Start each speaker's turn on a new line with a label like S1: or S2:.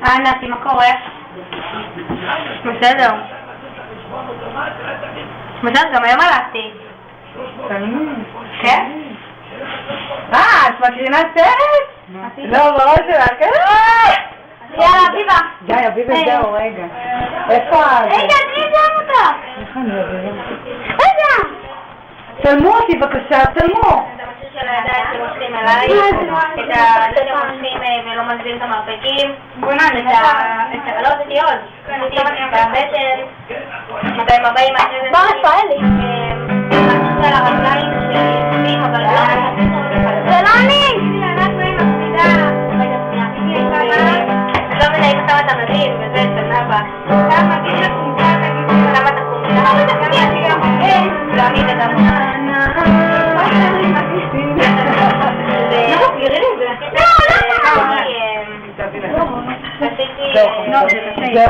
S1: נתי, מה קורה? בסדר. בסדר, גם היום הלכתי. כן?
S2: את מקרינה סרט? לא, בראש שלה, כן?
S1: יאללה, אביבה.
S2: די, אביבה זהו, רגע. איפה את?
S1: רגע, תני גם אותה.
S2: איך אני אביבה?
S1: רגע.
S2: צלמו אותי בבקשה, צלמו.
S1: את המכשיר של הידיים שמושכים אליי, את זה שמושכים ולא מזיזים את המרפקים, לא, זה תיעוד, והבטן, 240 אחרי זה, רפאלי, המכשיר על הרגליים שלי, אבל זה לא אני! לא מדי, אם שמה את המדים, וזה של נאבא. כמה מגיש לקומתה, תגידי. כמה את הקומתה? גם היא וגם
S2: זהו,